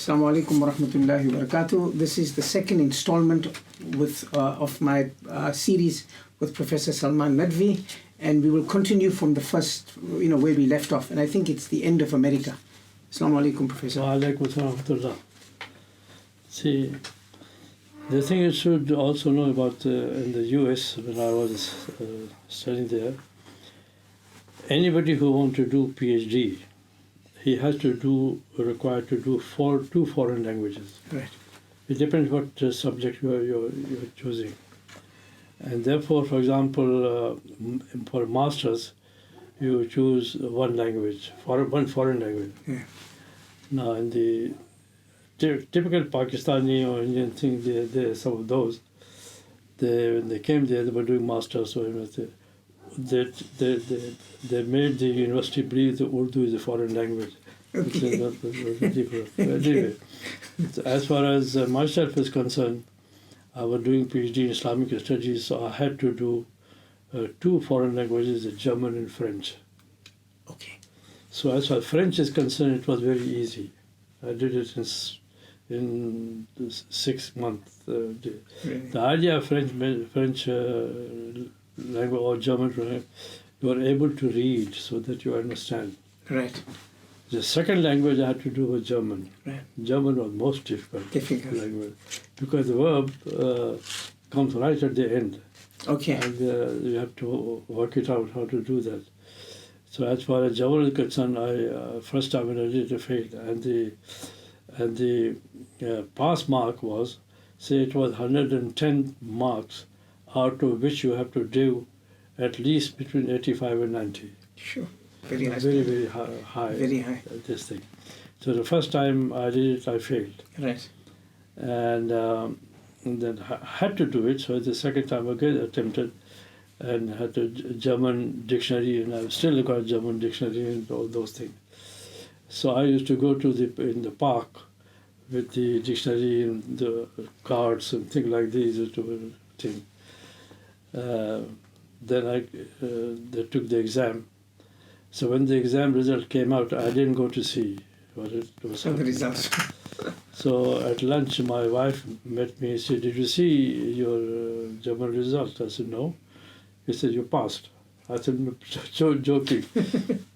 Assalamu alaikum wa rahmatullahi wa barakatuh. This is the second installment of my series with Professor Salman Nadvi, and we will continue from the first, where we left off, and I think it's the end of America. Assalamu alaikum, Professor. Wa alaikum rahmatullah. See, the thing you should also know about in the US, when I was studying there, anybody who wants to do PhD, he has to required to do two foreign languages. Right. It depends what subject you're choosing. And therefore, for example, for masters, you choose one language, one foreign language. Yeah. Now, in the typical Pakistani or Indian thing, some of those, when they came there, they were doing masters, so they made the university believe that Urdu is a foreign language. Okay. Anyway, as far as myself is concerned, I was doing PhD in Islamic studies, so I had to do two foreign languages, German and French. Okay. So as far as French is concerned, it was very easy. I did it in 6 months. Really? The idea of French language or German, you are able to read so that you understand. Right. The second language I had to do was German. Right. German was most difficult language because the verb comes right at the end. Okay. And you have to work it out how to do that. So as far as German is concerned, first time when I did it, failed, and the pass mark was, say it was 110 marks, out of which you have to do at least between 85 and 90. Sure. Very high. Very high. Very high. This thing. So the first time I did it, I failed. Right. And then I had to do it. So the second time again attempted, and had a German dictionary, and I've still got a German dictionary and all those things. So I used to go to in the park with the dictionary and the cards and things like these to thing. Then they took the exam. So when the exam result came out, I didn't go to see what it was. The results. So at lunch, my wife met me and said, "Did you see your German result?" I said, "No." He said, "You passed." I said, joking.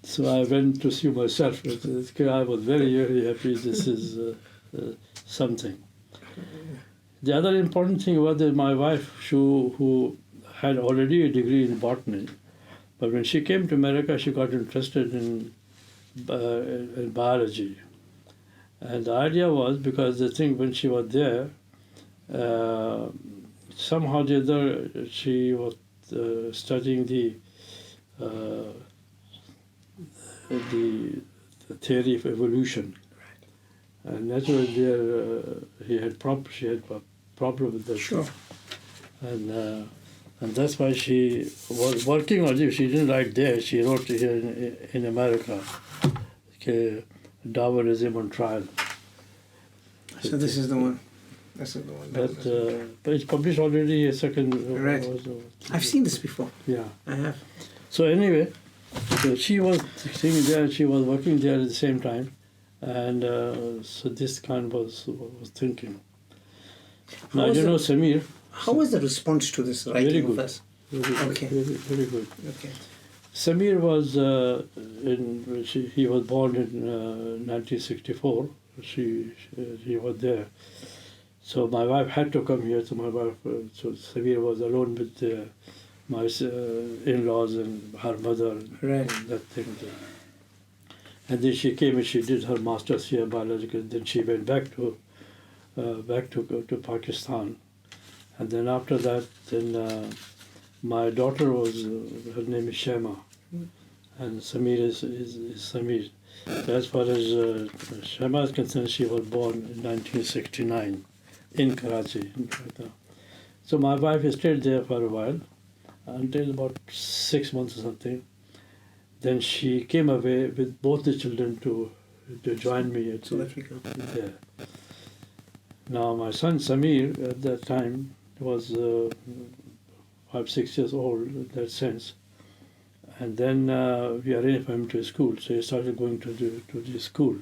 So I went to see myself. I was very, very happy. This is something. The other important thing was that my wife, who had already a degree in botany, but when she came to America, she got interested in biology. And the idea was, because the thing when she was there, somehow or the other, she was studying the theory of evolution. Right. And naturally, she had problem with that. Sure. And that's why she was working on it. She didn't write there. She wrote here in America. Okay, Darwinism on trial. So this is the one. This is the one. But it's published already a second. Right. I've seen this before. Yeah. I have. So anyway, so she was sitting there. She was working there at the same time, and so this kind was thinking. Now you know Samir. How was the response to this writing very good. of us? Okay. Very good. Okay. Samir was he was born in 1964. He was there. So my wife had to come here. So so Samir was alone with my in-laws and her mother. Right. And that thing. And then she came and she did her master's here biological. Then she went back to Pakistan. And then after that, my daughter was, her name is Shema, and Samir is Samir. So as far as Shema is concerned, she was born in 1969 in Karachi. So my wife stayed there for a while, until about 6 months or something. Then she came away with both the children to join me at there. Now my son Samir at that time was 5-6 years old in that sense, and then we arranged for him to school. So he started going to the school,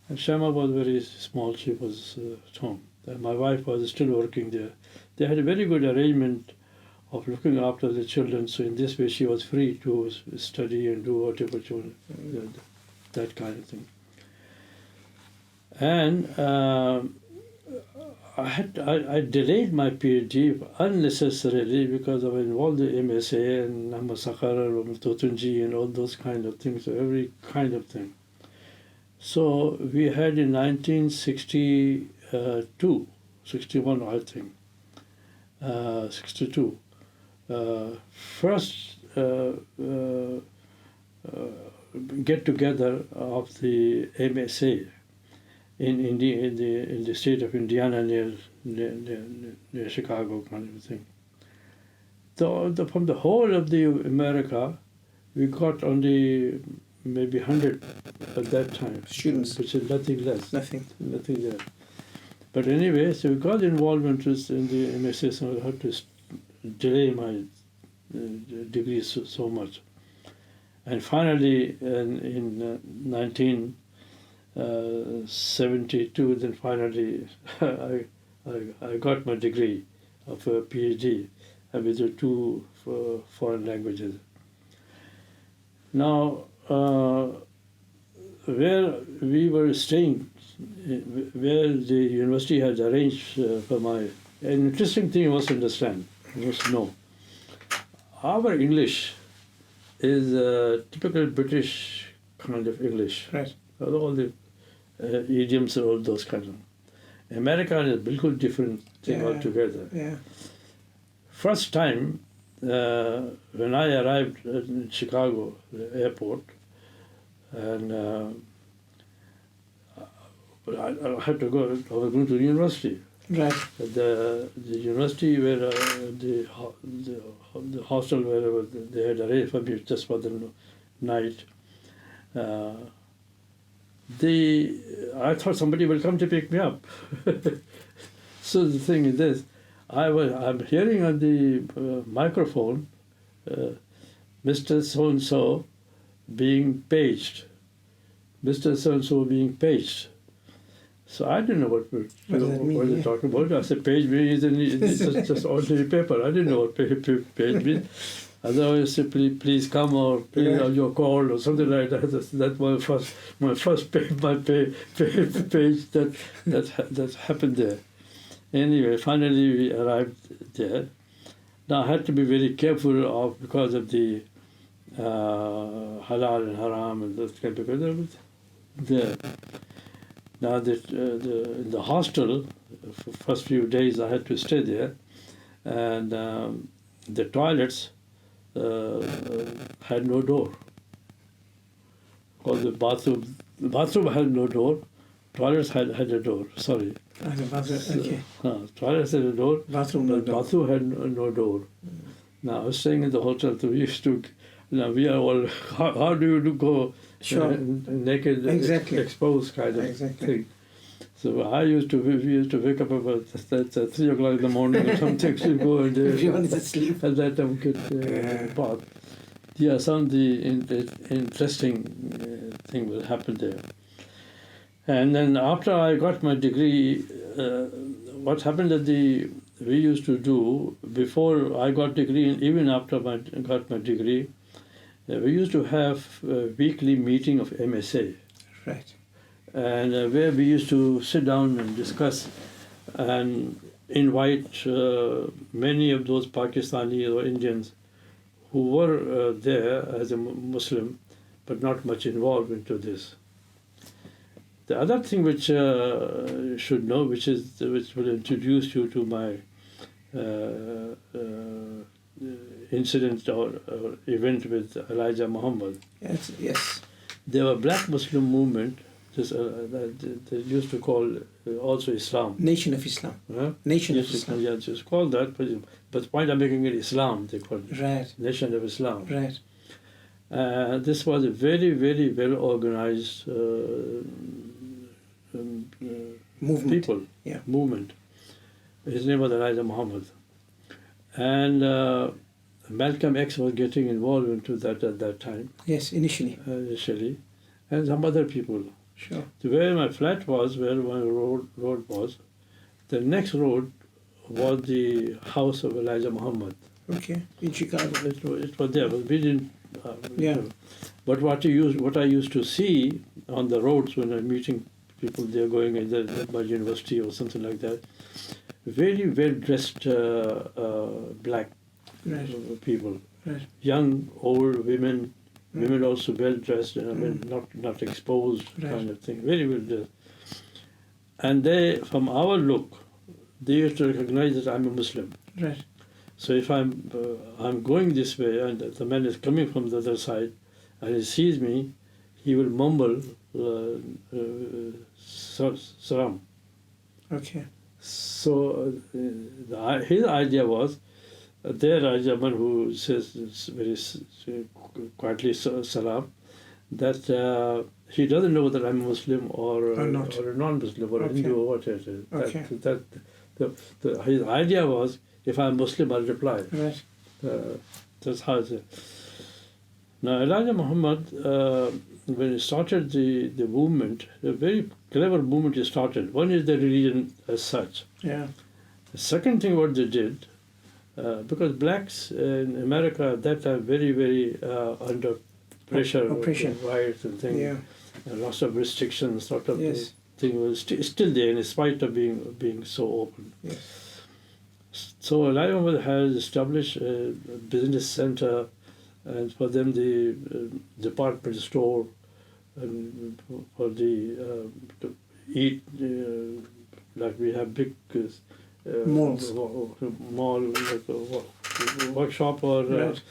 And Shama was very small. She was at home. And my wife was still working there. They had a very good arrangement of looking after the children. So in this way, she was free to study and do whatever she wanted, that kind of thing. And I delayed my PhD unnecessarily because I was involved in MSA and Namasakara, Totunji and all those kind of things, every kind of thing. So we had in 1962, 61 I think, 62, first get together of the MSA in the state of Indiana near Chicago kind of thing. From the whole of the America, we got only maybe 100 at that time. Students. Which is nothing less. Nothing. Nothing there. But anyway, so we got involvement in the MSA, so I had to delay my degree so much. And finally, in 1972, then finally I got my degree of a PhD with the two foreign languages. Now, where we were staying, where the university had arranged for an interesting thing you must understand, you must know. Our English is a typical British kind of English. Right. All the idioms and all those kinds of. American is a bilkul different thing altogether. Yeah. First time when I arrived in Chicago, the airport, and I had to go. I was going to the university. Right. The university where the hostel where they had arranged for me just for the night. I thought somebody will come to pick me up. So the thing is this: I'm hearing on the microphone, Mr. So and so being paged, Mr. So and so being paged. So I didn't know what they're talking about. I said, page means it's just ordinary paper. I didn't know what page means. Otherwise, simply please come or please you're called or something like that. That's my first page that happened there. Anyway, finally we arrived there. Now I had to be very careful because of the halal and haram and those kind of things there. Now in the hostel, for first few days I had to stay there, and the toilets had no door. Because the bathroom had no door, toilets had a door. Sorry. Okay. Toilets had a door, Bathroom had no door. Now I was staying in the hotel, so we used to. Now we are all. How do you go? Sure. Naked, exposed kind of thing. So we used to wake up about 3 o'clock in the morning or something to go and everyone is asleep. At that time, get bath. Yeah, some of the interesting thing will happen there. And then after I got my degree, what happened that we used to do before I got degree, and even after I got my degree, we used to have a weekly meeting of MSA. Right. And where we used to sit down and discuss and invite many of those Pakistani or Indians who were there as a Muslim, but not much involved into this. The other thing which you should know, which will introduce you to my incident or event with Elijah Muhammad. Yes. There was a black Muslim movement. They used to call also Islam. Nation of Islam. Huh? Nation of Islam. Yeah, just called that, but the point I'm making it Islam, they called it. Right. Nation of Islam. Right. This was a very, very well organized movement. His name was Elijah Muhammad. And Malcolm X was getting involved into that at that time. Yes, initially. And some other people. Sure. So where my flat was, where my road was, the next road was the house of Elijah Muhammad. Okay. In Chicago. It was there, but we didn't. Yeah. But what I used to see on the roads when I'm meeting people, they're going either by university or something like that. Very well dressed black Right. people, Right. young, old women. Women also well dressed, not exposed, Right. kind of thing. Very well dressed. And they, from our look, they used to recognize that I'm a Muslim. Right. So if I'm going this way and the man is coming from the other side and he sees me, he will mumble salam. Okay. So his idea was, their idea, one who says very quietly salam, that he doesn't know whether I'm a Muslim or a non-Muslim or a Hindu or whatever it is. Okay. His idea was, if I'm Muslim, I'll reply. Right. That's how it is. Now, Elijah Muhammad, when he started the movement, a very clever movement he started. One is the religion as such. Yeah. The second thing what they did, because blacks in America at that time very, very under pressure, Oppression. riots and things, Yeah. lots of restrictions, sort of Yes. thing was still there in spite of being so open. Yes. So Elijah Muhammad has established a business center, and for them the department store, and for the to eat, like we have big Malls. mall, like a workshop or Right.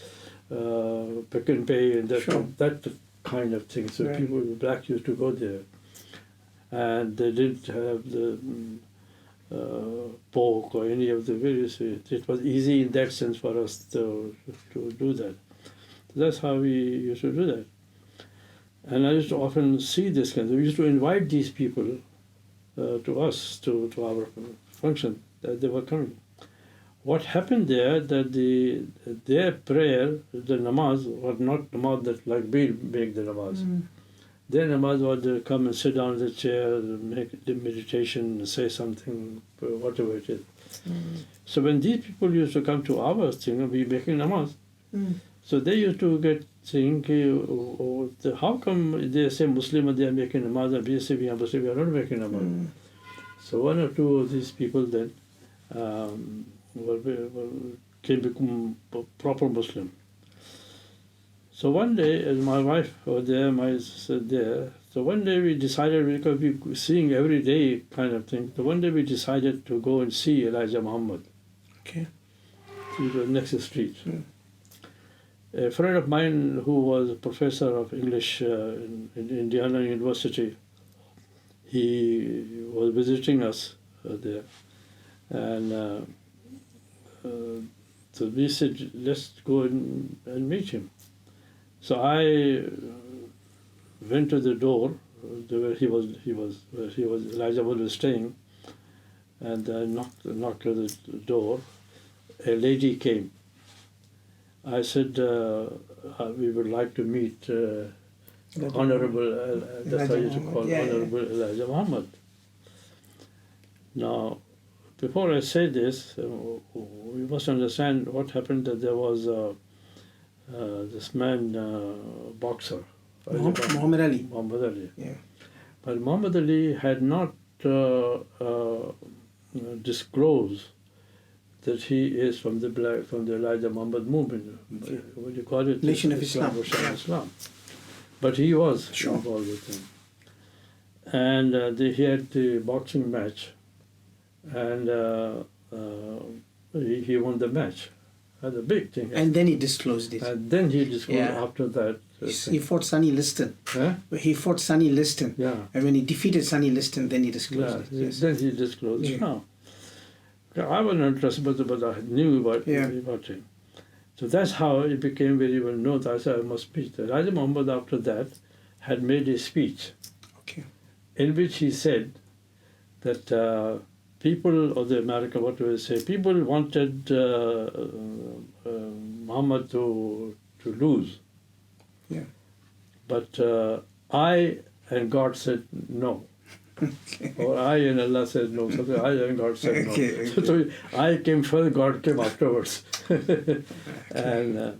pick and pay, and Sure. that kind of thing. So Right. people, blacks used to go there, and they didn't have the pork or any of the various. It was easy in that sense for us to do that. That's how we used to do that. And I used to often see this kind. We used to invite these people to us, to our function, that they were coming. What happened there, that their prayer, the namaz, was not namaz that like we make the namaz. Their namaz was to come and sit down in the chair, make the meditation, say something, whatever it is. So when these people used to come to our thing, we making namaz. So they used to get saying, how come they say Muslim and they are making namaz, and we say we are Muslim, we are not making namaz. So one or two of these people then came become proper Muslim. So one day, as my wife was there, my sister there, so one day we decided, because we were seeing every day kind of thing, so one day we decided to go and see Elijah Muhammad. Okay. To the next street. A friend of mine who was a professor of English in Indiana University, he was visiting us there. And so we said, let's go and meet him. So I went to the door where Elijah was staying, and I knocked at the door. A lady came. I said, we would like to meet Honorable, that's how you used to call Honorable Elijah Muhammad. Now, before I say this, we must understand what happened, that there was this man, boxer. Muhammad Ali. Muhammad Ali. Yeah. But Muhammad Ali had not disclosed that he is from the Elijah Muhammad movement. What do you call it? Nation of Islam. Islam. But he was Sure. involved with him. And he had the boxing match, and he won the match. That's a big thing. And then he disclosed it. And then he disclosed after that. He fought Sonny Liston. Huh? He fought Sonny Liston. Yeah. And when he defeated Sonny Liston, then he disclosed it. Yes. Then he disclosed it. Yeah. No. I wasn't interested, but I knew about him. So that's how it became very well known. I said, I must speak. Elijah Muhammad, after that, had made a speech in which he said that people of the America, what do I say, people wanted Muhammad to lose. Yeah. But I and God said no. Or I and Allah said no. So I and God said no. Okay, So I came first, God came afterwards. And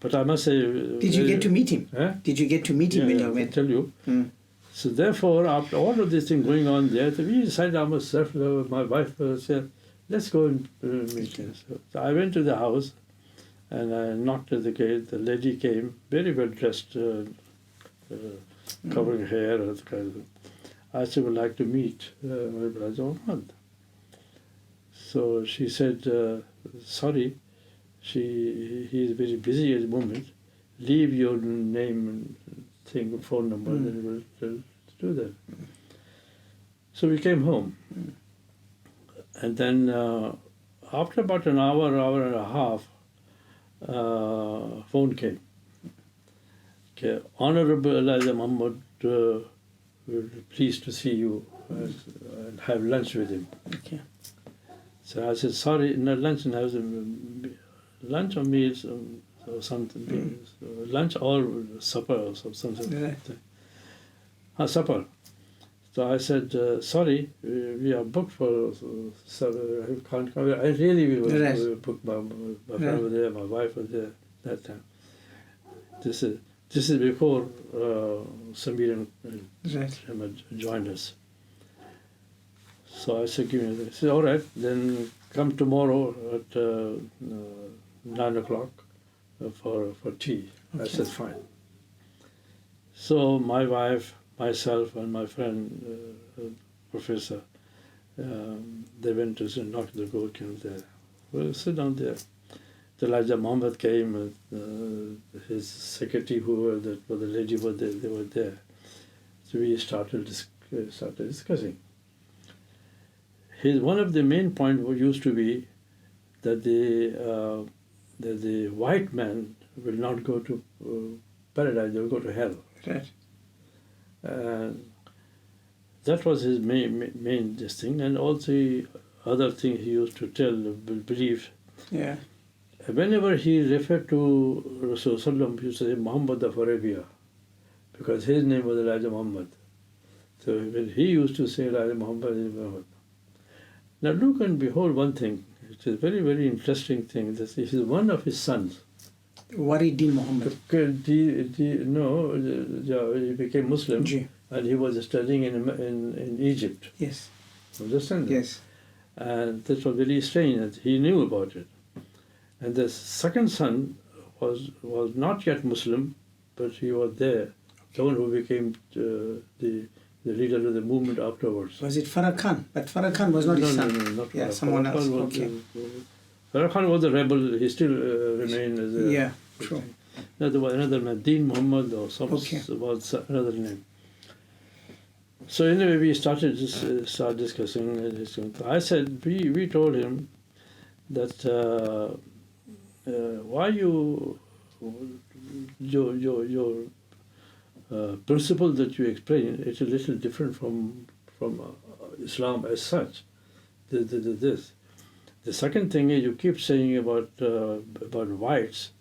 but I must say, Did you get to meet him? Huh? Did you get to meet him when you I went? tell you. Mm. So therefore, after all of this thing going on there, we decided I must my wife said, let's go and meet him. So I went to the house and I knocked at the gate. The lady came, very well dressed, covering hair and that kind of thing. I said, would like to meet my brother Muhammad. So she said, sorry, he is very busy at the moment. Leave your name and thing, phone number, then we'll do that. So we came home. And then after about an hour and a half, phone came. Okay, Honorable Elijah Muhammad, we're pleased to see you and have lunch with him. Okay. So I said, sorry, not lunch, and I was lunch or meals or something, lunch or supper or something. Right. Supper. So I said, sorry, we are booked for supper. I can't come. I really we were booked. My friend was there, my wife was there that time. This is before Samir and Ahmed joined us. So I said, give me this. He said, all right, then come tomorrow at 9 o'clock for tea. Okay. I said, fine. So my wife, myself, and my friend, professor, they went to knock the door, came there. Well, sit down there. Elijah Muhammad came, his secretary, the lady were there, they were there. So we started discussing. One of the main points used to be that the white man will not go to paradise, they will go to hell. Right. That was his main this thing, and also the other thing he used to tell, believe. Yeah. Whenever he referred to Rasulullah, he used to say Muhammad of Arabia, because his name was Elijah Muhammad. So when he used to say Elijah Muhammad. Now look and behold one thing, it's a very, very interesting thing. This is one of his sons. Waridin Muhammad. He became Muslim, and he was studying in Egypt. Yes. Understand? Yes. And this was very strange, and he knew about it. And the second son was not yet Muslim, but he was there, the one who became the leader of the movement afterwards. Was it Farah Khan? But Farah Khan was not his son. No, not yeah, Farah. someone Farah else. Was, okay. Farah Khan was a rebel. He still remained as a... Yeah, true. Another man, Deen Muhammad or something, was another name. So anyway, we started discussing. I said, we told him that why your principle that you explain, it's a little different from Islam as such. This. The second thing is you keep saying about whites,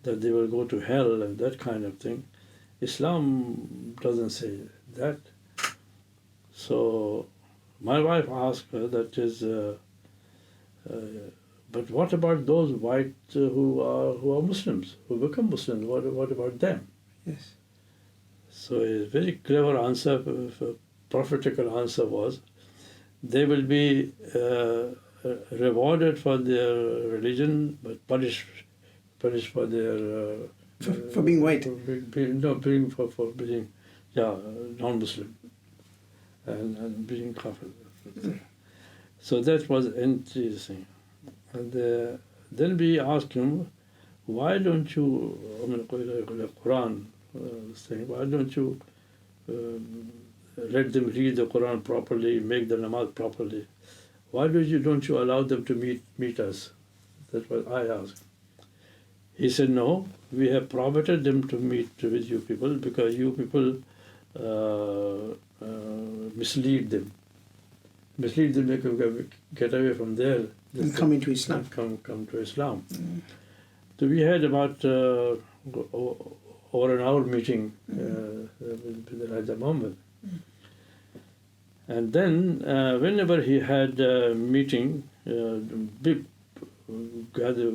that they will go to hell and that kind of thing. Islam doesn't say that. So my wife asked her, that is, but what about those whites who are Muslims, who become Muslims? What about them? Yes. So a very clever answer, prophetical answer was, they will be rewarded for their religion, but punished for their for being white. For being non-Muslim and being kafir. So that was interesting. And then we asked him, why don't you, Quran saying, why don't you let them read the Quran properly, make the namaz properly? Why don't you allow them to meet us? That's what I asked. He said, no, we have prohibited them to meet with you people because you people mislead them. Mislead them, they can get away from there. And come into Islam. Come to Islam. So we had about over an hour meeting with Elijah Muhammad. And then whenever he had a meeting, big gather,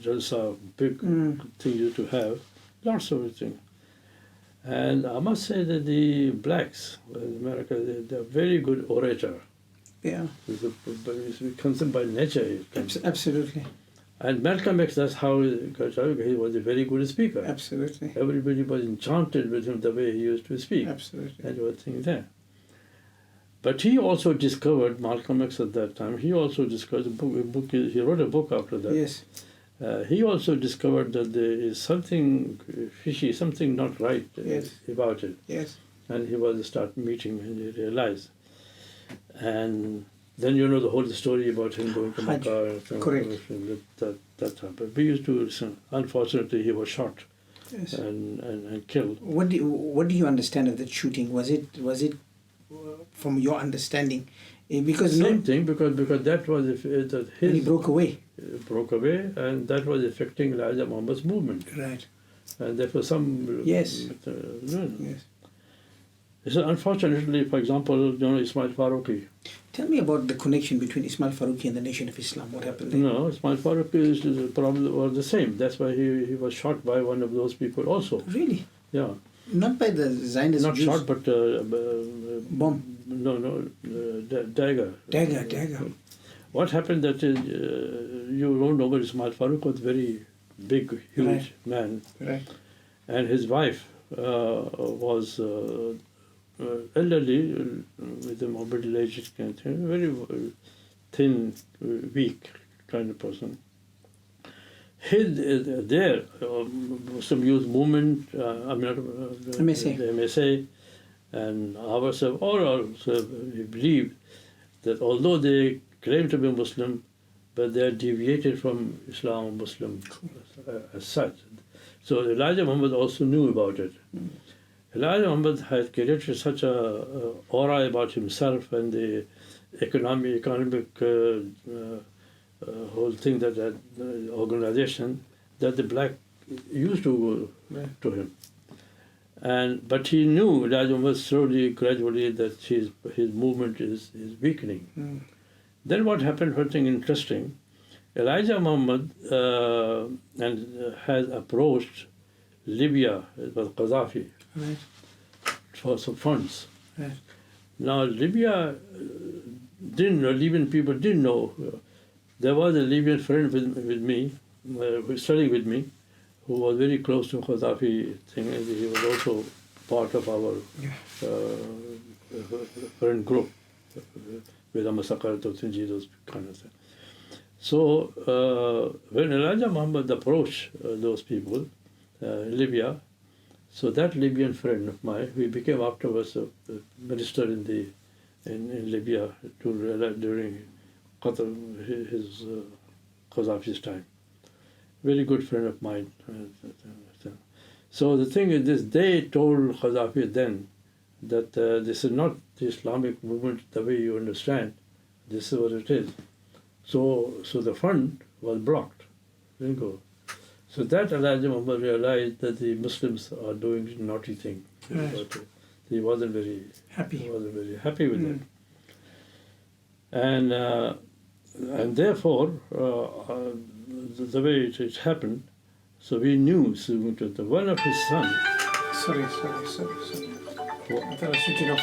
jalsa, big thing you to have, lots of things. And I must say that the blacks in America, they're very good orator. Yeah. We considered by nature. Absolutely. And Malcolm X, that's how he was a very good speaker. Absolutely. Everybody was enchanted with him, the way he used to speak. Absolutely. And everything there. But he also discovered, Malcolm X at that time, he also discovered he wrote a book after that. Yes. He also discovered that there is something fishy, something not right about it. Yes. And he was start meeting and he realized. And then you know the whole story about him going to Makkah. Correct. That time. But we used to listen. Unfortunately, he was shot and killed. What do you understand of that shooting? Was it from your understanding? Because same thing, because that was when he broke away. Broke away, and that was affecting Elijah Muhammad's movement. Right. And therefore some yes. Yes. So unfortunately, for example, Ismail Farooqi. Tell me about the connection between Ismail Farooqi and the Nation of Islam. What happened there? No, Ismail Farooqi is probably was the same. That's why he was shot by one of those people also. Really? Yeah. Not by the Zionist Not Jews. shot, but bomb. No, dagger. Dagger. What happened that you don't know, but Ismail Farooqi was very big, huge man. Right. And his wife was elderly, with a middle-aged kind of thing, very thin, weak kind of person. There, some youth movement, MSA. The MSA, and ourselves, all also, we believe that although they claim to be Muslim, but they are deviated from Islam, Muslim as such. So Elijah Muhammad also knew about it. Elijah Muhammad had created such a aura about himself and the economic whole thing, that organization, that the black used to go to him. But he knew, Elijah Muhammad, slowly, gradually, that his movement is weakening. Then what happened, something interesting, Elijah Muhammad has approached Libya, it was Gaddafi, for some funds. Right. Now Libya didn't know, Libyan people didn't know. There was a Libyan friend with me, who studied with me, who was very close to Gaddafi thing, and he was also part of our friend group with Amasakar, Totinji, those kind of things. So when Elijah Muhammad approached those people, Libya, so that Libyan friend of mine, we became afterwards a minister in Libya during his Gaddafi's time. Very good friend of mine. So the thing is this, they told Gaddafi then that this is not the Islamic movement the way you understand. This is what it is. So the fund was blocked. Didn't go. So that Elijah Muhammad realized that the Muslims are doing naughty thing. Right. He wasn't very happy. He wasn't very happy with it. And therefore, the way it happened, so we knew that one of his sons. Sorry. I thought I was switching off.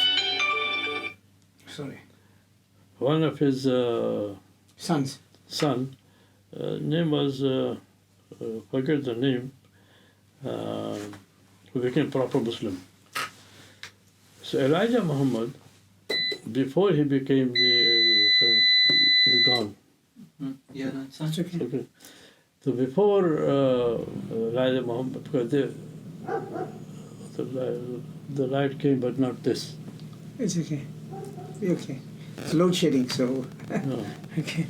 Sorry. One of his sons. Name was, forget the name, who became proper Muslim. So Elijah Muhammad, before he became he's gone. Yeah, that's Okay. So before Elijah Muhammad, because the light came, but not this. It's okay. Okay. It's load shedding, so. No. Okay.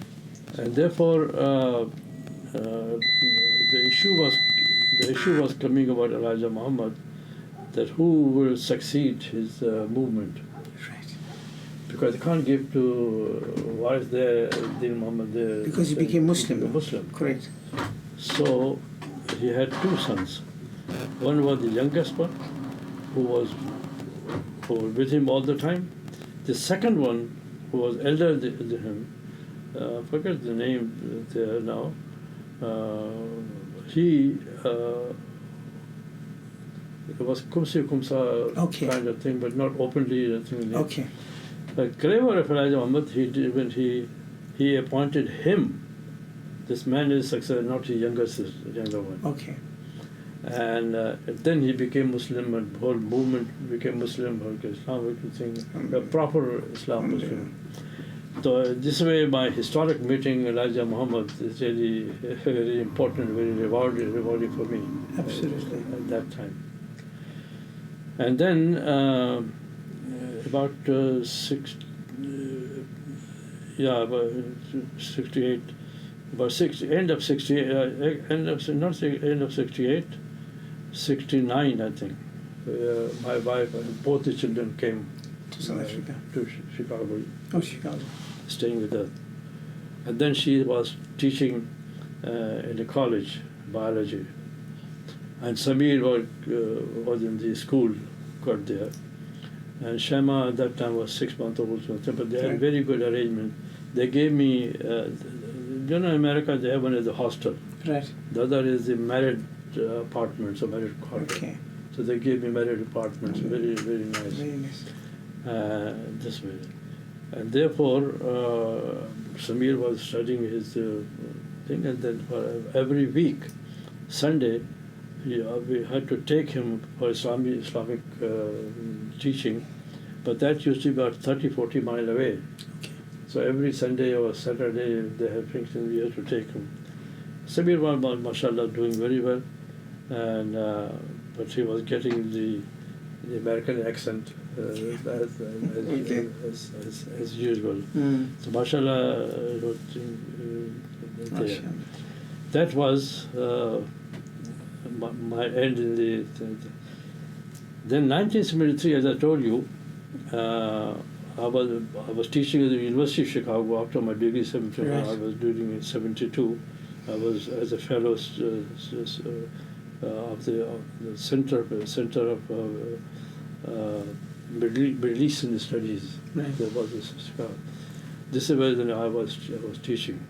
And therefore, the issue was coming about Elijah Muhammad, that who will succeed his movement. Right. Because they can't give to what is there, Din Muhammad there. Because he became Muslim. Muslim. Correct. So he had two sons. One was the youngest one, who was with him all the time. The second one, who was elder than him, I forget the name there now. He it was kumsi kumsa Okay. kind of thing, but not openly. Okay. But clever of Elijah Muhammad, when he appointed him. This man is successor, not his younger one. Okay. And then he became Muslim, and the whole movement became Muslim, Islamic thing, a proper Islam Muslim. So this way, my historic meeting Elijah Muhammad is really very important, very rewarding for me. Absolutely. At that time. And then about 68. About 68, 69, I think. My wife and both the children came To South Africa. to Chicago, Oh, Chicago. staying with us. And then she was teaching in the college, biology. And Samir was in the school, got there. And Shema at that time was 6 months old, but they had Right. very good arrangement. They gave me, in America they have one as a hostel. Right. The other is the married apartments, or married quarter. Okay. So they gave me married apartments, very, very nice. Very nice. This way. And therefore, Samir was studying his thing, and then for every week, Sunday, we had to take him for Islamic teaching, but that used to be about 30-40 miles away. Okay. So every Sunday or Saturday, they had function, we had to take him. Samir was, mashallah, doing very well, and but he was getting the American accent as usual. Mm. So mashallah, Mashallah. that was my end in the. Then 1973, as I told you, I was teaching at the University of Chicago after my degree. 72, Right. I was doing in 72. I was as a fellow of the Center of Middle Eastern Studies. Right. There was this Chicago. This is where then I was teaching.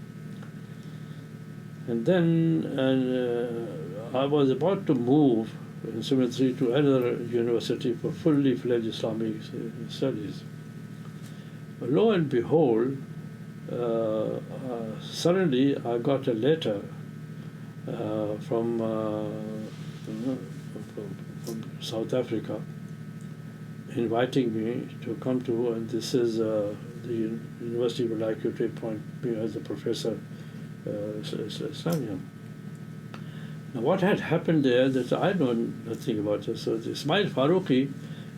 And then I was about to move in 73 to another university for fully fledged Islamic studies. But lo and behold, suddenly I got a letter from South Africa inviting me to come to, and this is the university would like you to appoint me as a professor Islamium. Now what had happened there that I know nothing about it. So Ismail Faruqi,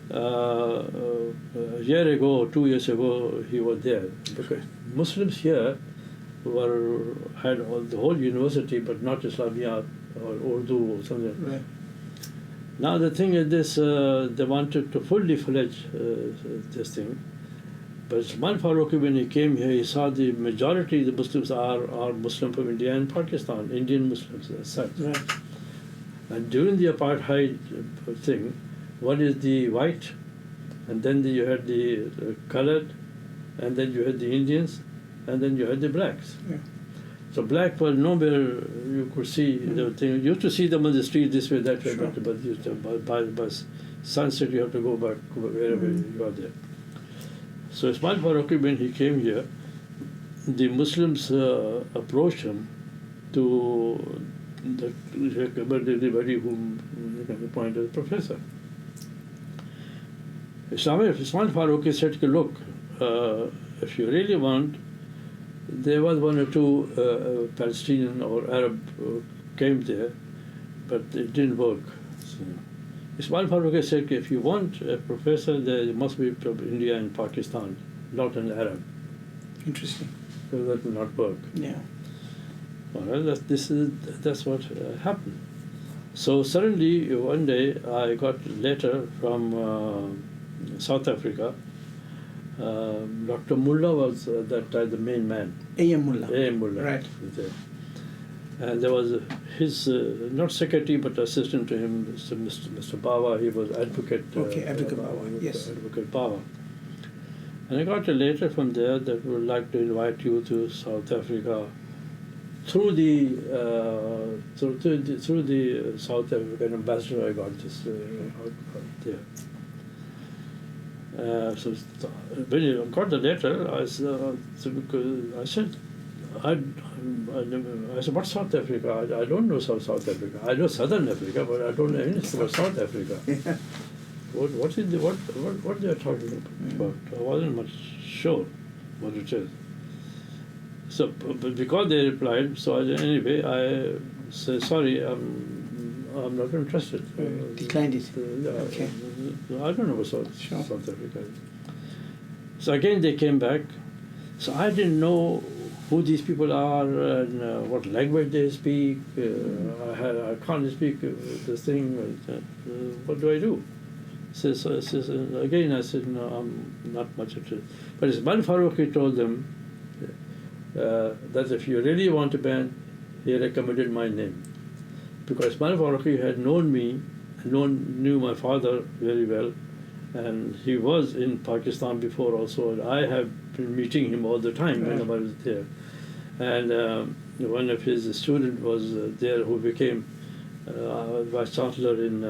a year ago, 2 years ago, he was there. Because Muslims here had the whole university, but not Islamia or Urdu or something. Right. Now the thing is this, they wanted to fully fledge this thing. But Salman Faruqi, when he came here, he saw the majority of the Muslims are Muslim from India and Pakistan, Indian Muslims as such. Right. And during the apartheid thing, one is the white, and then you had the colored, and then you had the Indians, and then you had the blacks. Yeah. So black was nowhere you could see the thing. You used to see them on the street this way, that way, Sure. but you by the bus. Sunset, you have to go back wherever you are there. So Ismail Faruqi, when he came here, the Muslims approached him to recommend anybody whom they can appoint as professor. Ismail Faruqi said, look, if you really want, there was one or two Palestinian or Arab came there, but it didn't work. So Ismail Faruqi said, if you want a professor, there must be from India and Pakistan, not an Arab. Interesting. So that will not work. Yeah. Well, that's what happened. So suddenly, one day, I got a letter from South Africa. Dr. Mullah was at that time the main man. A.M. Mullah. A.M. Mullah. Right. was there. And there was his, not secretary, but assistant to him, Mr. Bawa. He was advocate. Okay, Advocate Bawa, yes. Advocate Bawa. And I got a letter from there that would like to invite you to South Africa through the through the South African ambassador. I got this there. So when I got the letter, I said, I said, what's South Africa? I don't know South Africa. I know Southern Africa, but I don't know anything about South Africa. What they are talking about? I wasn't much sure what it is. So, but because they replied, so anyway, I said, sorry, I'm not interested. Declined it. Okay. I don't know what South Africa is. So again they came back. So I didn't know who these people are and what language they speak. I can't speak this thing. What do I do? So again I said, no, I'm not much interested. But Salman Farooqi told them that if you really want a band, he recommended my name. Because Salman Farooqi had known me, knew my father very well, and he was in Pakistan before also, and I have been meeting him all the time whenever I was there. And one of his students was there who became vice chancellor in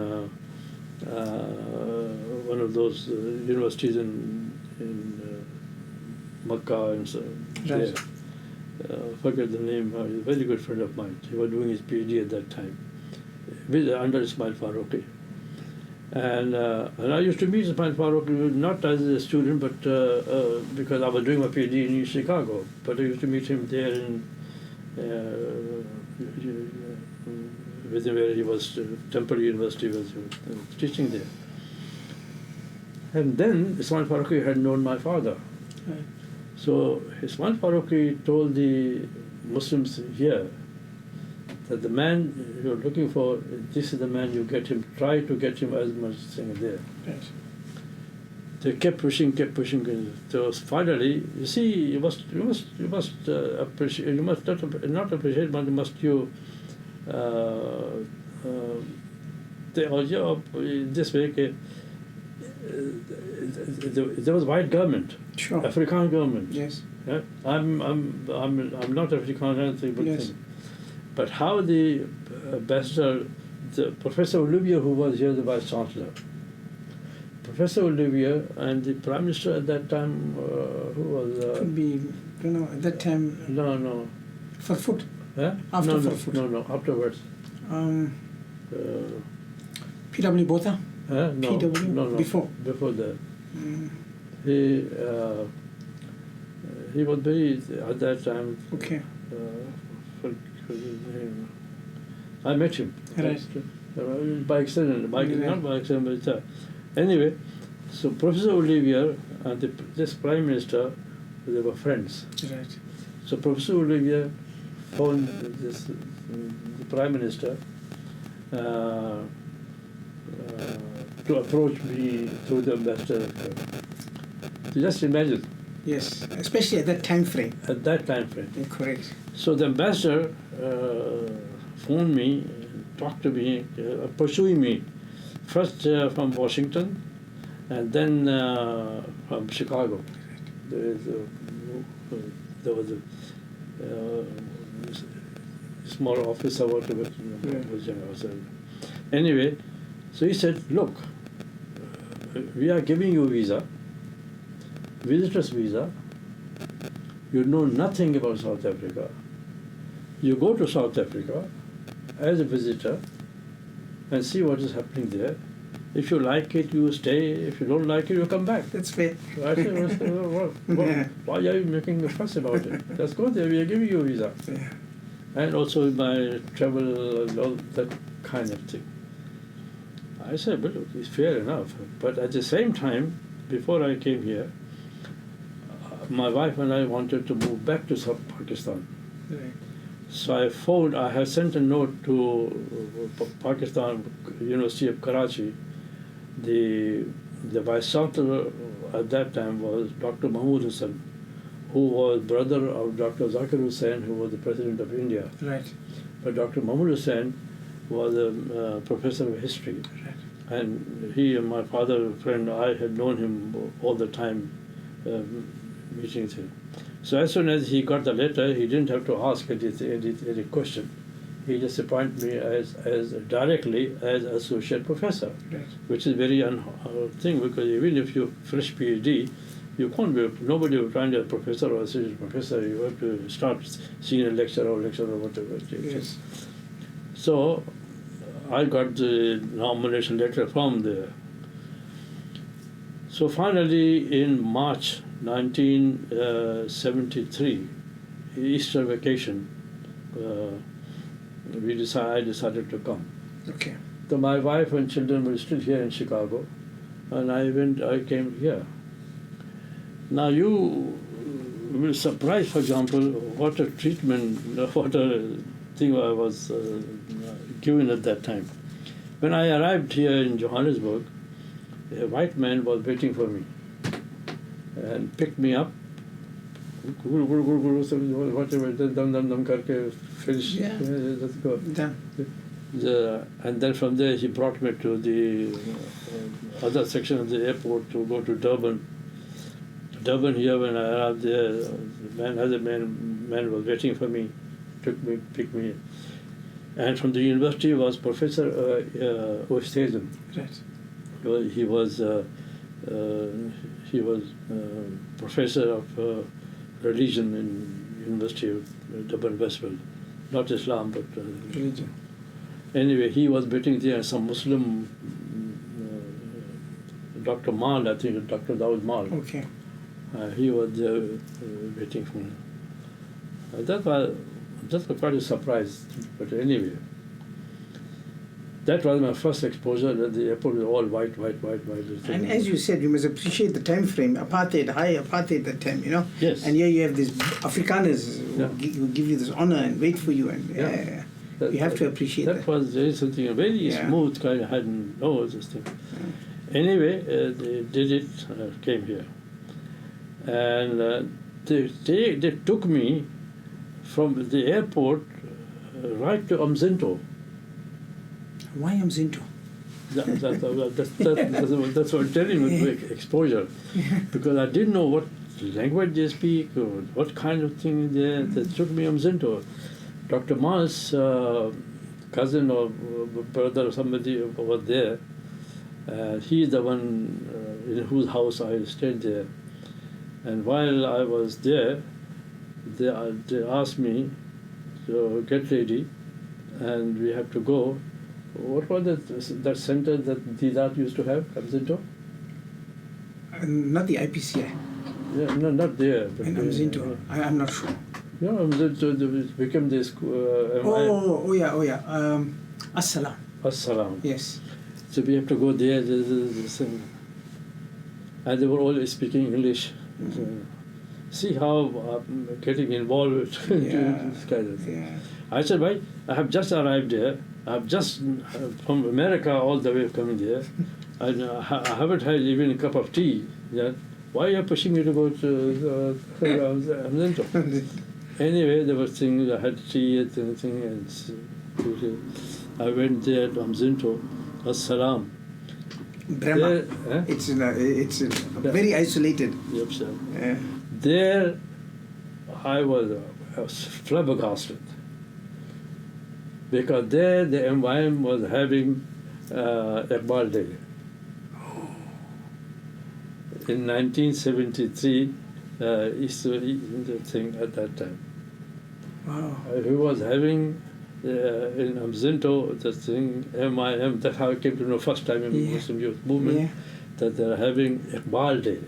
one of those universities in Makkah and so there. Forget the name. He's a very good friend of mine. He was doing his PhD at that time, under Ismail Farooqi. And I used to meet Ismail Farooqi not as a student, but because I was doing my PhD in Chicago. But I used to meet him there with him where he was Temple University was teaching there. And then Ismail Farooqi had known my father. Right. So Ismail Farooqi told the Muslims here that the man you're looking for, this is the man you get him, try to get him as much thing there. Yes. They kept pushing. So finally, you see, you must appreciate, you must not appreciate, but this way, there was white government, African government. Yes. Yeah? I'm not African anything but yes. But how the ambassador, Professor Olivier, who was here, the vice chancellor, Professor Olivier and the prime minister at that time, who was could be, at that time. No. Farfoot. Huh? After no, Farfoot. No, afterwards. P.W. Botha. No, P.W. No. Before that. He was very at that time. Okay. I met him. Right. By accident. Not by accident, but anyway. So Professor Olivier and this prime minister, they were friends. Right. So Professor Olivier phoned the prime minister to approach me through the ambassador. So just imagine. Yes, especially at that time frame. At that time frame. Correct. So the ambassador phoned me, talked to me, pursuing me, first from Washington, and then from Chicago. There was a small office or whatever. Anyway, so he said, look, we are giving you a visa, visitor's visa. You know nothing about South Africa. You go to South Africa as a visitor and see what is happening there. If you like it, you stay. If you don't like it, you come back. That's fair. I said, why are you making a fuss about it? Let's go there. We are giving you a visa. Yeah. And also my travel and all that kind of thing. I said, well, look, it's fair enough. But at the same time, before I came here, my wife and I wanted to move back to South Pakistan. Right. So I had sent a note to Pakistan University of Karachi. The vice chancellor at that time was Dr. Mahmood Hussain, who was brother of Dr. Zakir Hussain, who was the president of India. Right. But Dr. Mahmood Hussain was a professor of history. And he and my father, friend, I had known him all the time, meetings him. So as soon as he got the letter, he didn't have to ask any question. He just appointed me as directly as associate professor, which is very thing, because even if you fresh PhD, you can't be, nobody will find a professor or associate professor. You have to start senior lecturer or whatever. Yes. So I got the nomination letter from there. So finally, in March 1973, Easter vacation, I decided to come. Okay. So my wife and children were still here in Chicago, and I came here. Now you will surprise, for example, what a treatment, what a thing I was given at that time. When I arrived here in Johannesburg, a white man was waiting for me and picked me up. Whatever, dum karke, finish, Yeah. let's go. Done. And then from there he brought me to the other section of the airport to go to Durban. Durban here, when I arrived there, the man was waiting for me, picked me. And from the university was Professor Oosthuizen. Right. He was professor of religion in University of Durban Westville, not Islam but Religion. Anyway, he was waiting there. Some Muslim, Dr. Mal, I think Dr. Dawood Mal. Okay. He was there waiting for me. That was quite a surprise. But anyway, that was my first exposure. That the airport was all white. And as you said, you must appreciate the time frame. Apartheid, high apartheid that time, you know. Yes. And here you have these Afrikaners Yeah. who give you this honor and wait for you, and you have to appreciate that. That was very something very Yeah. smooth kind. I hadn't known this thing. Anyway, they did it. Came here, and they took me from the airport right to Umzinto. Why Umzinto? That's what I'm telling you, exposure. Because I didn't know what language they speak or what kind of thing they took me Umzinto. Dr. Mal's cousin or brother or somebody was there. He's the one in whose house I stayed there. And while I was there, they asked me to get ready, and we have to go. What was that center that Didat used to have, Umzinto? Not the IPCI. Yeah, no, not there. But In Umzinto. I'm not sure. No, Umzinto became this. Oh yeah. As-Salam. As-Salam. Yes. So we have to go there. And they were all speaking English. See how getting involved in this kind of thing. Yeah. I said, "Bhai, I have just arrived here. I have just from America all the way coming here. I haven't had even a cup of tea. Yeah? Why are you pushing me to go to Umzinto?" Anyway, there was things. I had tea and thing, and I went there to Umzinto. As-Salam. Brahma. There, It's very isolated. Yep, sir. Yeah. There, I was flabbergasted. Because there the MYM was having Iqbal Day. In 1973, Easter thing at that time. Wow. He was having in Umzinto the thing, MIM, that's how I came to know first time in Muslim Youth Movement, that they're having Iqbal Day.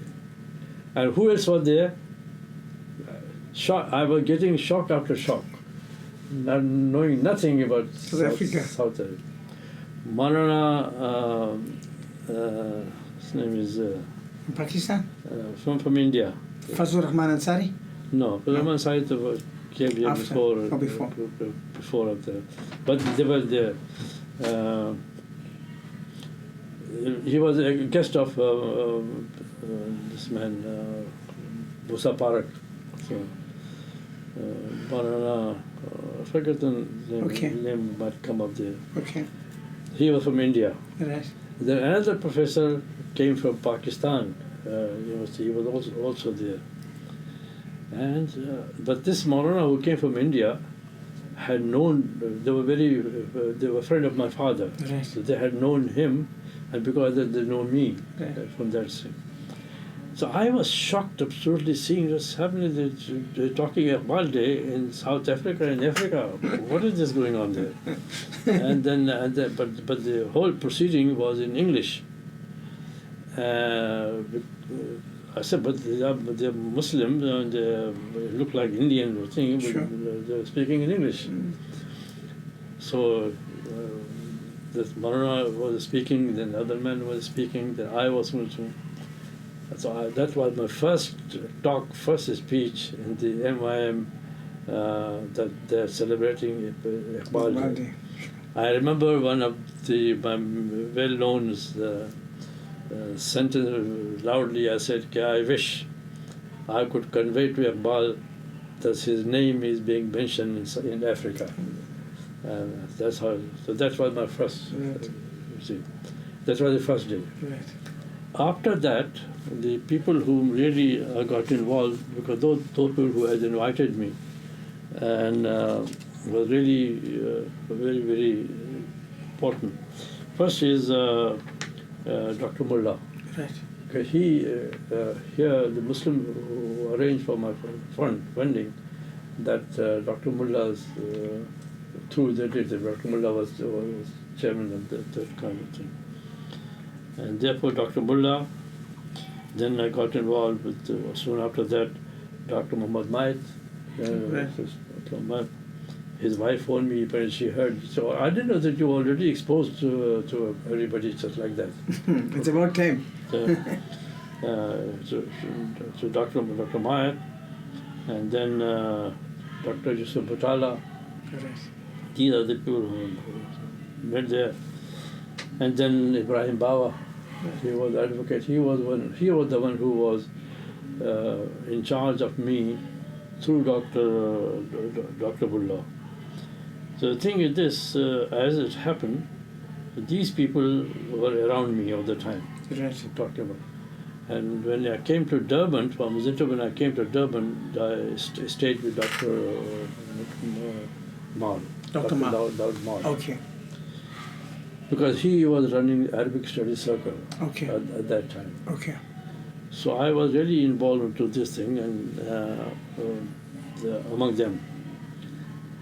And who else was there? I was getting shock after shock. Not knowing nothing about South Africa. Maulana, his name is Pakistan? from India. Fazlur Rahman Ansari? No, Rahman Ansari came here before of the, but they were there. He was a guest of this man, Musa Parak. So, Maulana, I forget the name, Okay. name might come up there. Okay. He was from India. Right. Then another professor came from Pakistan University. He was also there. And but this Maulana who came from India had known. They were a friend of my father. Right. So they had known him, and because of that, they know me Right. from that thing. So I was shocked, absolutely, seeing this happening. They're talking about day in South Africa and Africa. What is this going on there? But the whole proceeding was in English. I said, but they're Muslims and they look like Indian or thing, but Sure. they're speaking in English. So this Maulana was speaking, then the other man was speaking, then I was Muslim. So that was my first speech in the MIM that they're celebrating Iqbal Day. I remember one of my well-known sentence loudly. I said, I wish I could convey to Iqbal that his name is being mentioned in Africa. That's how. So that was my first. Right. You see, that was the first day. Right. After that, the people who really got involved, because those people who had invited me, and was really very, very important. First is Dr. Mullah. Right. Okay, here the Muslim who arranged for my funding, that Dr. Mullah's through they did it. Dr. Mullah was chairman of that kind of thing. And therefore Dr. Mullah, then I got involved with, soon after that, Dr. Muhammad Maid. His wife phoned me when she heard. So I didn't know that you were already exposed to everybody just like that. It's about time. So Dr. Maid, and then Dr. Yusuf Batala. These are the people who met there. And then Ibrahim Bawa, he was advocate. He was the one who was in charge of me through Dr. Bullah. So the thing is this, as it happened, these people were around me all the time. Right. Talking about. And when I came to Durban, from Zinto, when I came to Durban, I stayed with Dr. Mal. Dr. Mal. Mal. Okay. Because he was running Arabic Studies Circle at that time. Okay. So I was really involved into this thing and among them.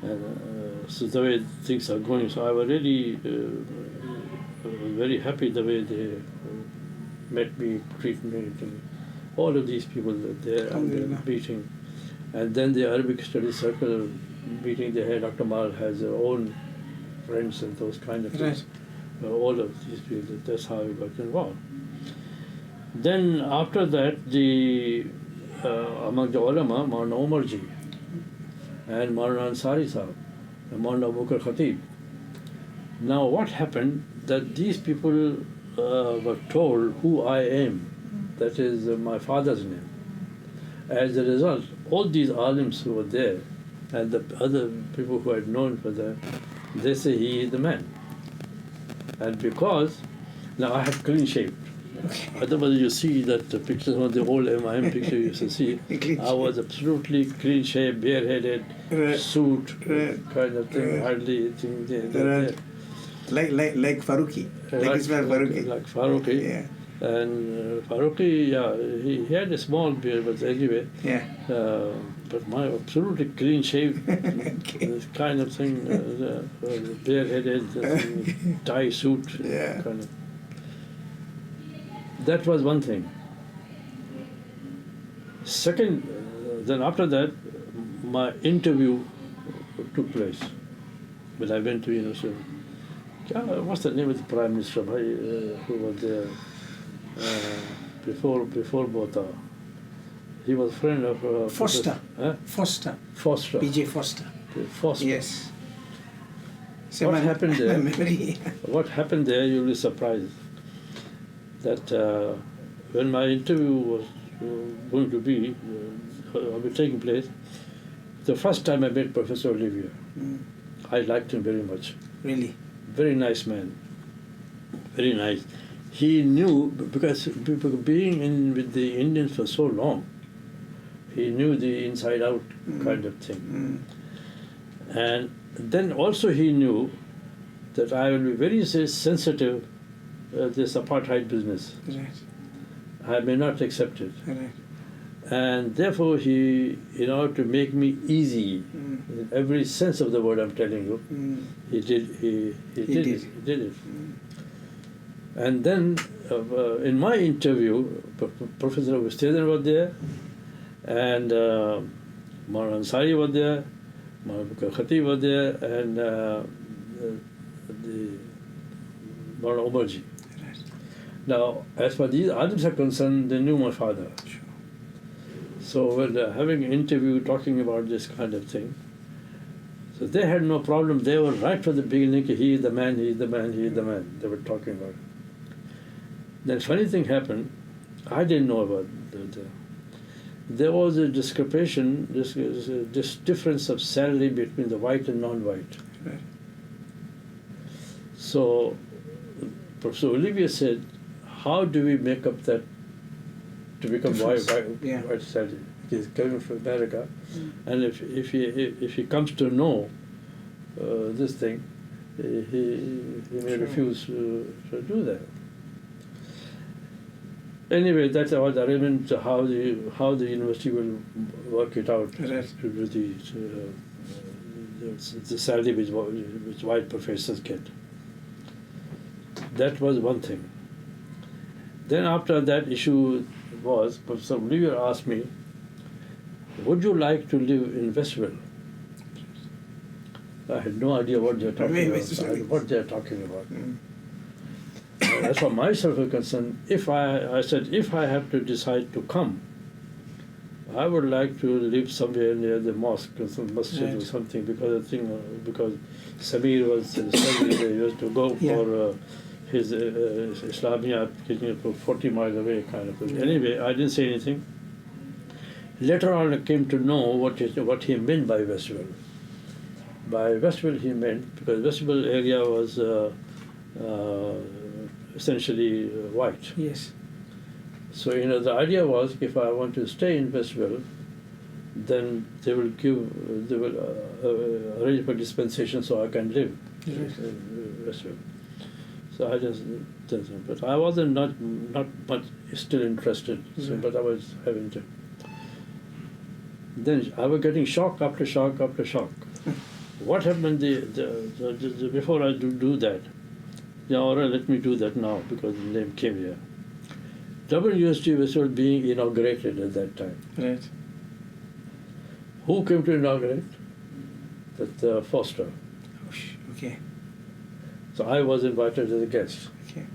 And, so the way things are going, so I was really very happy the way they met me, treated me, and all of these people that there and the meeting. And then the Arabic Studies Circle meeting, they had Dr. Mal has their own friends and those kind of things. Right. All of these people, that's how we got involved. Then after that, among the ulama, Maulana Umarji and Maulana Ansari Sahib and Maulana Abubakar Khatib. Now what happened, that these people were told who I am, that is my father's name. As a result, all these alims who were there and the other people who had known for that, they say he is the man. And because now I have clean shaved. Otherwise, you see that the pictures of the old MIM picture you used to see, I was absolutely clean shaved, bareheaded, suit, kind of thing, hardly thing there. Like Farooqi. Like Ismail Farooqi. Like Farooqi. Yeah. And Farooqi, yeah, he had a small beard, but anyway. Yeah. But my absolutely clean shaved, this kind of thing, bareheaded, tie suit, kind of. That was one thing. Second, then after that, my interview took place. When I went to, what's the name of the Prime Minister who was there before Botha? He was a friend of... Foster. Foster. PJ Foster. Foster. Yes. So what happened there? What happened there, you'll be surprised. That when my interview was going to be taking place, the first time I met Professor Olivier, I liked him very much. Really? Very nice man. Very nice. He knew, because being in with the Indians for so long, he knew the inside out kind of thing. And then also he knew that I will be very sensitive this apartheid business. Right. I may not accept it. Right. And therefore he, in order to make me easy, in every sense of the word I'm telling you, he did it. And then in my interview, Professor Vistesen was there, and Maulana Ansari was there, Maulana Khatib was there, and the Maulana Umarji. Right. Now, as far as these adams are concerned, they knew my father. Sure. So when having an interview talking about this kind of thing, so they had no problem. They were right from the beginning, he is the man, he is the man, he is the man. They were talking about it. Then funny thing happened, I didn't know about there was a discrepancy, this difference of salary between the white and non-white. Right. So Professor Olivier said, how do we make up that to become white salary? He's coming from America, and if he comes to know this thing, he may refuse to do that. Anyway, that's about the arrangement, how the university will work it out with the salary which white professors get. That was one thing. Then after that issue was, Professor Olivier asked me, would you like to live in Westville? I had no idea what they're talking about. As for myself is concerned, I said, if I have to decide to come, I would like to live somewhere near the mosque or some masjid or something, because Samir was studying, they used to go for his Islamia teaching for 40 miles away kind of thing. Anyway, I didn't say anything. Later on I came to know what he meant by Westville. By Westville he meant, because Westville area was essentially white. Yes. So the idea was, if I want to stay in Westville, then they will arrange for dispensation so I can live in Westville. So I just did it. But I wasn't not much still interested. So, but I was having to. Then I was getting shock after shock after shock. What happened before I do that? Yeah, all right, let me do that now, because the name came here. Dublin University was being inaugurated at that time. Right. Who came to inaugurate? That Foster. Okay. So I was invited as a guest. Okay.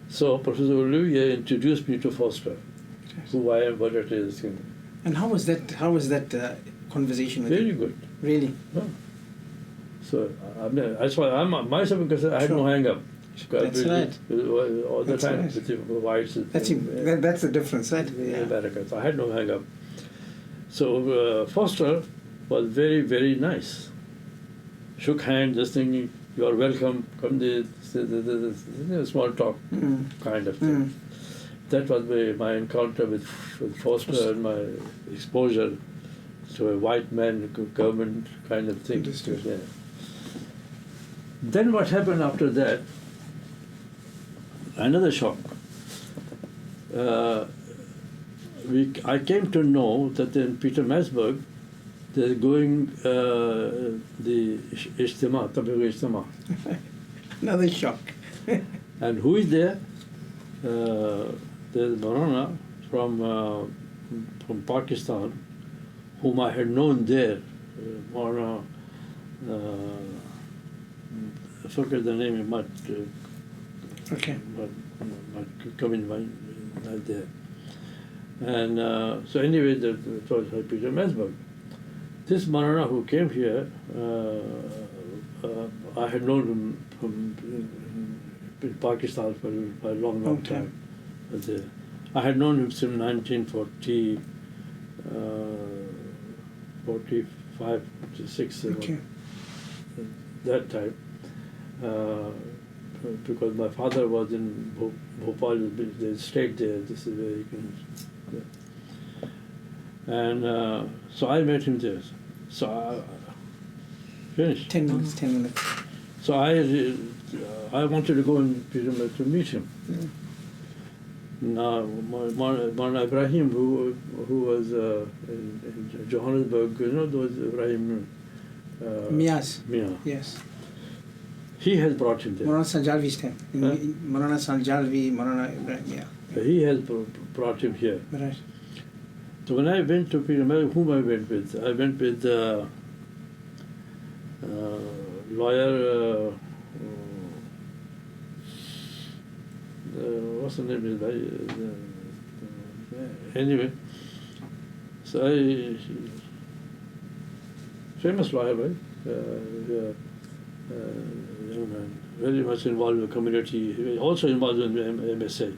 So Professor Olivier introduced me to Foster, who I am, what it is. And how was that? How was that conversation with Very you? good. Really? Yeah. So as far as myself concerned, I had no hang up. That's right. All the That's time right. with the whites. That's the difference, right? In America. So I had no hang up. So Foster was very, very nice. Shook hands, just thinking, you are welcome, come the small talk kind of thing. That was my encounter with Foster and my exposure to a white man government kind of thing. Yeah. Then what happened after that? Another shock. I came to know that in Peter Masburg, they're going the Ijtima, Tabligh Ijtima. Another shock. And who is there? There's Maulana from Pakistan, whom I had known there. Maulana, I forget the name, it might come in mind there. And so anyway, it was Peter Masburg. This Maulana who came here, I had known him from in Pakistan for a long time. But, I had known him since 1940. 45, 46, Okay. that time. Because my father was in Bhopal, they stayed there. This is where you can. And so I met him there. So finished. 10 minutes, 10 minutes. So I wanted to go and to meet him. Mm. Now, Maulana Ibrahim, who was in Johannesburg, those Ibrahim. Miaz. Mia. Yes. He has brought him there. Maulana Sanjalvi's time. Huh? Maulana Sanjalvi, Maulana Ibrahim, yeah. He has brought him here. Right. So when I went to Pyramid, whom I went with? I went with lawyer, what's the name? Anyway, so famous lawyer, right? Young man, very much involved in the community, also involved in MSA.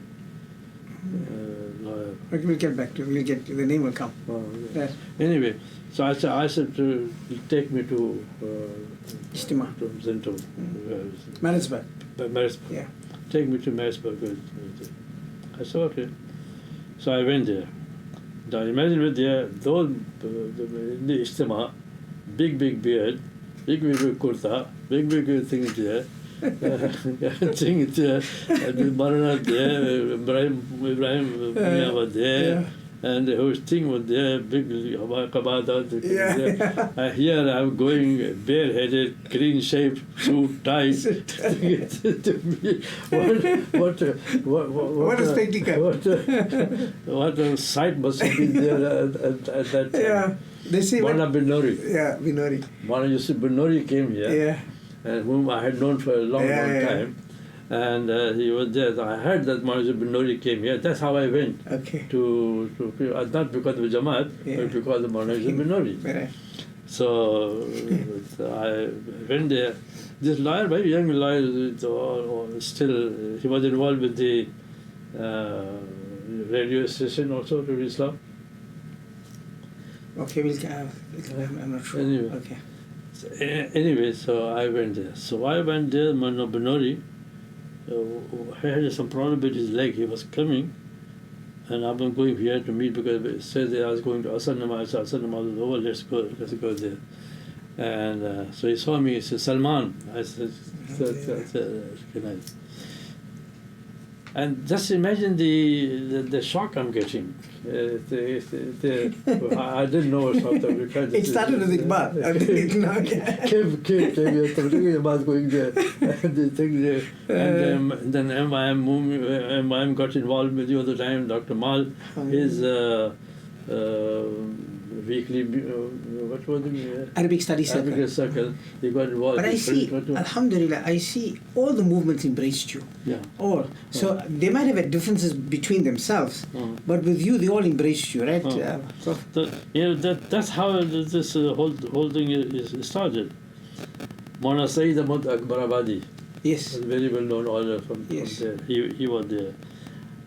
Lawyer. Okay, we'll get back to it. The name will come. Oh, yeah. Right. Anyway, so I said to take me to Istima. to Zinto, Marisburg. Marisburg. Yeah. Take me to Marisburg. I said okay. So I went there. Now imagine with those in the Istima, big beard, big kurta, big thing there. Thing there, and Marana there, Ibrahim Mia was there, Yeah. and the whole thing was there, big kabada. Yeah. Here I'm going bareheaded, clean shaved, suit, tie. What a spectacle. What a sight must have been there at that time. Yeah. They say Maulana Binori. Yeah, Binori. Maulana Yusuf Binori came here. Yeah. And whom I had known for a long time. And he was there. So I heard that Maulana Binori came here. That's how I went Okay. to not because of Jamaat, Yeah. but because of Maulana Binori. Right. So I went there. This lawyer, very young lawyer, still, he was involved with the radio station also to Islam. Okay, I'm not sure. Anyway. Okay. So, anyway, so I went there. So I went there, Maulana Binori had some problem with his leg. He was coming, and I've been going here to meet because it says that I was going to Asar Namaz. Asar Namaz was over, let's go there. And so he saw me, he said, Salman. I said, good night. And just imagine the shock I'm getting. I didn't know South Africa. It started with Iqbal. I didn't know. Came here, about going there. And the thing there. And then MIM got involved with you at the time. Dr. Mal, his weekly, what was it? Arabic Study Circle. Arabic Circle. He got involved. But I see, Alhamdulillah, I see all the movements embraced you. Yeah. All. So they might have had differences between themselves, but with you, they all embraced you, right? That's how this whole thing is started. Maulana Sayyid Ahmad Akbarabadi. Yes. Was very well known author from there. He was there.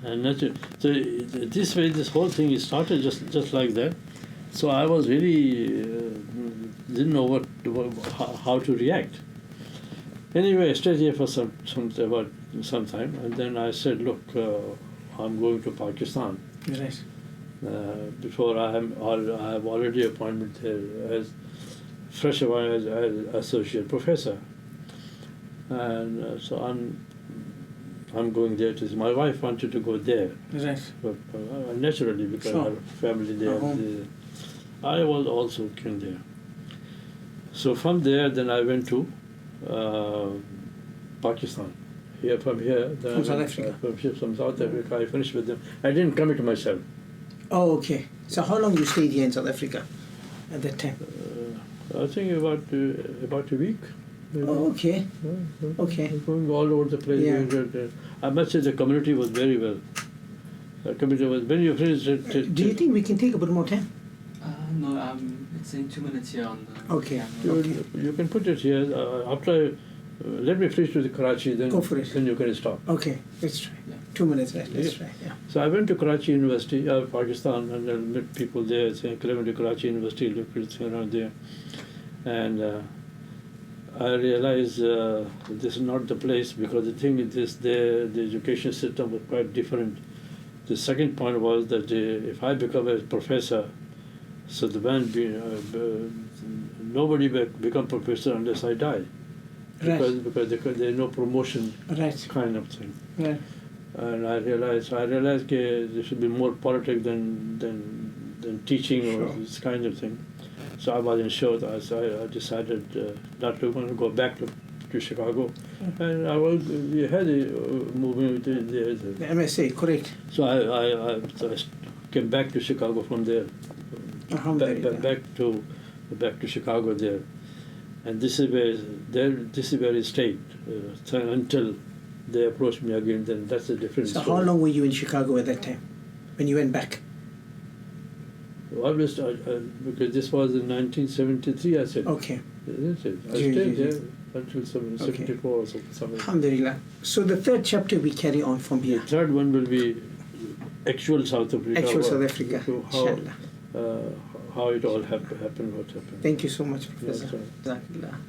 And so this way, this whole thing started just like that. So I was really didn't know how to react. Anyway, I stayed here for some time, and then I said, look, I'm going to Pakistan. Right. Before I have already appointment here as fresh as associate professor, and so I'm going there to see. My wife wanted to go there, Right. but naturally because I have family there. I was also came there. So from there, then I went to Pakistan. From here, then From South Africa. From South Africa, I finished with them. I didn't commit myself. Oh, okay. So how long you stayed here in South Africa at that time? I think about a week. Maybe. Oh, okay. Okay. Going all over the place. Yeah. I must say the community was very well. The community was very appreciated. Do you think we can take a bit more time? No, it's in 2 minutes here on the Okay. camera. You can put it here. After, let me finish to the Karachi, then, Go for it. then you can stop. Okay, let's try. Yeah. 2 minutes, right? That's right. Yeah. So I went to Karachi University, Pakistan, and I met people there. So I came to Karachi University, looked around there, and I realized this is not the place, because the thing is this: the education system was quite different. The second point was that if I become a professor, so the man nobody become professor unless I die, Right. because there's no promotion Right. kind of thing. Right. And I realized that there should be more politics than teaching or Sure. this kind of thing. So I wasn't sure. I decided not to want to go back to Chicago, and I was we had moving to there. The MSA, correct. So I came back to Chicago from there, Alhamdulillah. back to Chicago there, and this is where it stayed until they approached me again. Then that's a different So story. how long were you in Chicago at that time, when you went back? Always, because this was in 1973, I said. Okay. Isn't it? I Ji, stayed ji, there ji. until 74 or something. Alhamdulillah. So the third chapter we carry on from The here. third one will be actual South Africa. Actual South Africa, So inshallah. how it all happened, what happened. Thank you so much, Professor. That's right. Jazakallah.